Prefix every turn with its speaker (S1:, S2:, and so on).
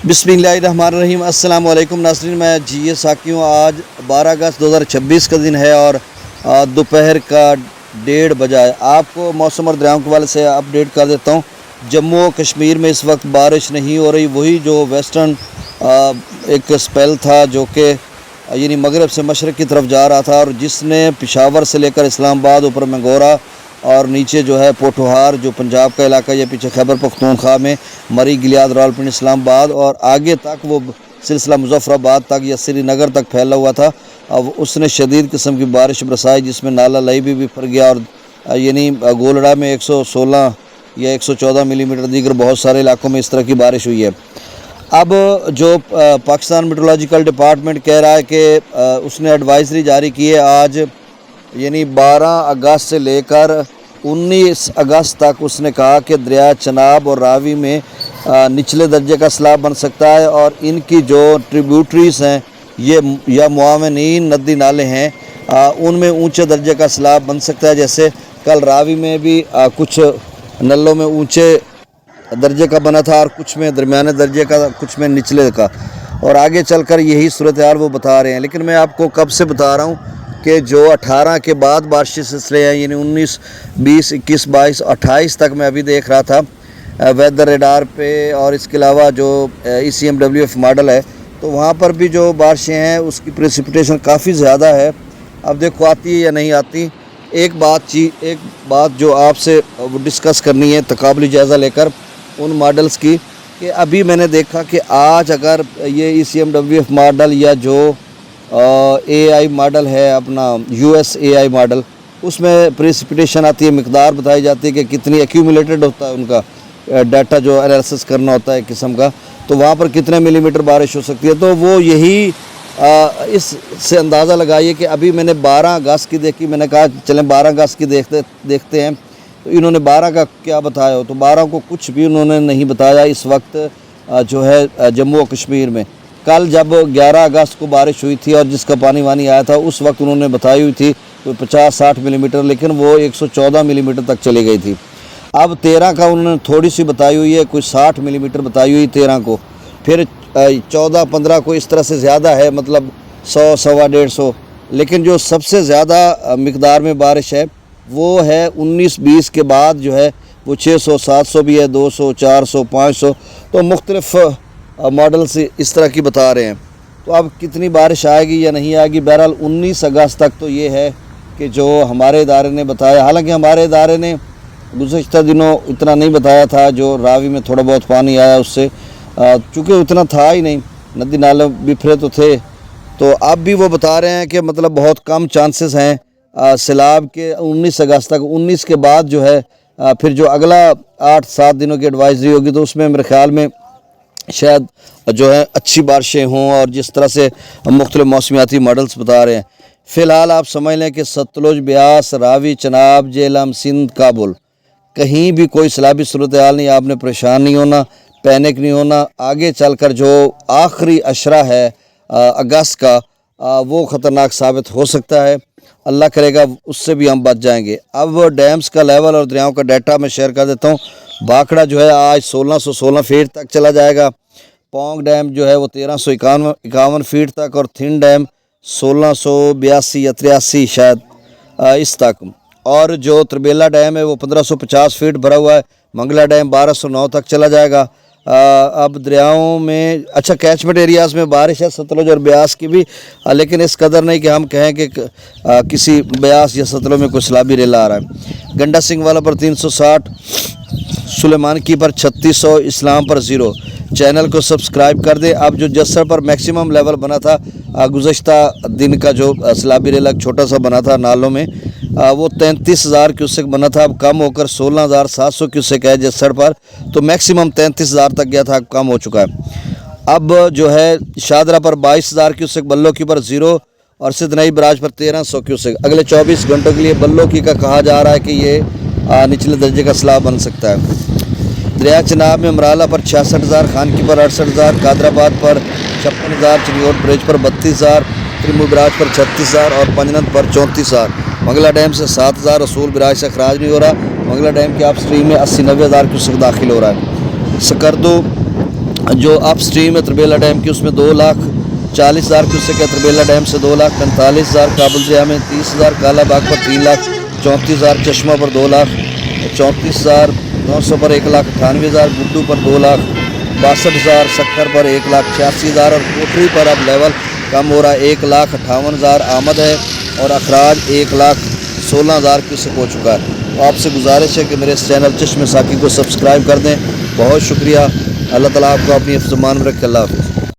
S1: बिस्मिल्लाहिर्रहमानिर्रहीम। अस्सलाम वालेकुम नाज़रीन, मैं जी साकी हूँ। आज 12 अगस्त 2026 का दिन है और दोपहर का 1:30 बजा है। आपको मौसम और दरियाओं के हवाले से अपडेट कर देता हूँ। जम्मू और कश्मीर में इस वक्त बारिश नहीं हो रही। वही जो वेस्टर्न एक स्पेल था जो कि यानी मगरब से मशरक़ की तरफ जा रहा था और जिसने पेशावर से लेकर इस्लामाबाद, ऊपर मंगोरा और नीचे जो है पोठोहार जो पंजाब का इलाका, ये पीछे खैबर पख्तूनख्वा में मरी, गिलियाद, रावलपिंडी, इस्लामाबाद और आगे तक वो सिलसिला मुजफ्फराबाद तक या श्रीनगर तक फैला हुआ था। अब उसने शदीद किस्म की बारिश बरसाई जिसमें नाला लई भी बिफर गया और यानी गोलड़ा में 116 या 114 मिलीमीटर, दीगर बहुत सारे इलाकों में इस तरह की बारिश हुई है। अब जो पाकिस्तान मेट्रोलॉजिकल डिपार्टमेंट कह रहा है कि उसने एडवाइजरी जारी की है आज यानी 12 अगस्त से लेकर 19 अगस्त तक। उसने कहा कि दरिया चनाब और रावी में निचले दर्जे का सैलाब बन सकता है और इनकी जो ट्रिब्यूटरीज हैं ये या मुआवनीन नदी नाले हैं उनमें ऊंचे दर्जे का सैलाब बन सकता है। जैसे कल रावी में भी कुछ नलों में ऊंचे दर्जे का बना था और कुछ में दरमियाने दर्जे का, कुछ में निचले का, और आगे चलकर यही सूरत हाल वो बता रहे हैं। लेकिन मैं आपको कब से बता रहा हूँ कि जो 18 के बाद बारिश के सिलसिले हैं यानी 19, 20, 21, 22, 28 तक मैं अभी देख रहा था वेदर रेडार पे, और इसके अलावा जो ECMWF मॉडल है तो वहाँ पर भी जो बारिशें हैं उसकी प्रेसिपिटेशन काफ़ी ज़्यादा है। अब देखो आती है या नहीं आती। एक बात जो आपसे डिस्कस करनी है तकाबली जायज़ा लेकर उन मॉडल्स की, कि अभी मैंने देखा कि आज अगर ये ECMWF मॉडल या जो AI मॉडल है अपना US AI मॉडल, उसमें प्रेसिपिटेशन आती है, मिकदार बताई जाती है कि कितनी एक्यूमुलेटेड होता है उनका डाटा जो एनालिसिस करना होता है किस्म का, तो वहाँ पर कितने मिलीमीटर बारिश हो सकती है। तो वो यही इससे अंदाज़ा लगाइए कि अभी मैंने 12 अगस्त की देखी, मैंने कहा चलें 12 अगस्त की देखते हैं तो इन्होंने 12 का क्या बताया हो, तो 12 को कुछ भी उन्होंने नहीं बताया इस वक्त जो है जम्मू और कश्मीर में। कल जब 11 अगस्त को बारिश हुई थी और जिसका पानी वानी आया था उस वक्त उन्होंने बताई हुई थी कोई 50-60 मिलीमीटर, लेकिन वो 114 मिलीमीटर तक चली गई थी। अब 13 का उन्होंने थोड़ी सी बताई हुई है, कोई 60 मिलीमीटर बताई हुई 13 को, फिर 14-15 को इस तरह से ज़्यादा है, मतलब 100, 125। लेकिन जो सबसे ज़्यादा मिकदार में बारिश है वो है 19-20 के बाद जो है वो 600, 700 भी है, 200, 400, 500, तो मुख्तलिफ मॉडल से इस तरह की बता रहे हैं। तो अब कितनी बारिश आएगी या नहीं आएगी, बहरहाल 19 अगस्त तक तो ये है कि जो हमारे इदारे ने बताया। हालांकि हमारे इदारे ने गुज़श्ता दिनों इतना नहीं बताया था, जो रावी में थोड़ा बहुत पानी आया उससे चूँकि उतना था ही नहीं, नदी नाले बिखरे तो थे, तो अब भी वो बता रहे हैं कि मतलब बहुत कम चांसेस हैं सैलाब के 19 अगस्त तक। 19 के बाद जो है फिर जो अगला 8-7 दिनों की एडवाइजरी होगी तो उसमें मेरे ख्याल में शायद जो है अच्छी बारिशें हों, और जिस तरह से मुख्तलिफ मौसमियाती मॉडल्स बता रहे हैं। फ़िलहाल आप समझ लें कि सतलुज, ब्यास, रावी, चनाब, जेहलम, सिंध, काबुल कहीं भी कोई सैलाबी सूरत हाल नहीं। आपने परेशान नहीं होना, पैनिक नहीं होना। आगे चलकर जो आखिरी अशरा है अगस्त का वो ख़तरनाक साबित हो सकता है। अल्लाह करेगा उससे भी हम बच जाएंगे। अब डैम्स का लेवल और दरियाओं का डाटा मैं शेयर कर देता हूँ। भाखड़ा जो है आज 1616 फीट तक चला जाएगा। पोंग डैम जो है वो 1351 फीट तक, और थिन डैम 1682 या 83 शायद इस तक, और जो त्रिबेला डैम है वो 1550 फीट भरा हुआ है। मंगला डैम 1209 तक चला जाएगा। अब दरियाओं में अच्छा कैचमेंट एरियाज़ में बारिश है सतलुज और ब्यास की भी, लेकिन इस कदर नहीं कि हम कहें कि किसी ब्यास या सतलुज में कोई सैलाबी रेला आ रहा है। गंडा सिंह वाला पर 360, सुलेमान की पर 3600, इस्लाम पर 0। चैनल को सब्सक्राइब कर दे। अब जो जस्सर पर मैक्सिमम लेवल बना था गुज़श्ता दिन का, जो सैलाबी रेला छोटा सा बना था नालों में, वो 33,000 क्यूसेक बना था, अब कम होकर 16,700 क्यूसेक है जस्सर पर, तो मैक्सिमम 33,000 तक गया था, अब कम हो चुका है। अब जो है शादरा पर 22,000 क्यूसेक, बल्लो की पर 0, और सिदनई बराज पर 1300 क्यूसेक। अगले 24 घंटों के लिए बल्लो की का कहा जा रहा है कि ये निचले दर्जे का सैलाब बन सकता है। दरिया चनाब में अमराला पर 66,000, खानकी पर 68,000, कादराबाद पर 56,000, चिनियोट ब्रिज पर 32,000, त्रिमू बराज पर 36,000 और पंजनत पर 34,000। मंगला डैम से 7,000, रसूल बराज से खराज नहीं हो रहा। मंगला डैम के आप स्ट्रीम में 80-90 हज़ार क्यूसेक दाखिल हो रहा है। सकर्दो जो अप स्ट्रीम है तरबेला डैम की, उसमें 2,40,000 क्यूसेक है। तरबेला डैम से 2,45,000, काबुल दरिया में 30,000, काला बाग पर 3,34,000, चश्मा पर 2,34,900 पर 1,98,000, गुड्डू पर 2,62,000, सक्कर पर 1,86,000 और कोटरी पर अब लेवल कम हो रहा है, 1,58,000 आमद है और अखराज 1,16,000 क्यूसेक हो चुका है। तो आपसे गुजारिश है कि मेरे इस चैनल चश्मे साकी को सब्सक्राइब कर दें। बहुत शुक्रिया। अल्लाह ताला आपको अपनी हिफ्ज़-ए-मान में रखे। अल्लाह हाफ़िज़।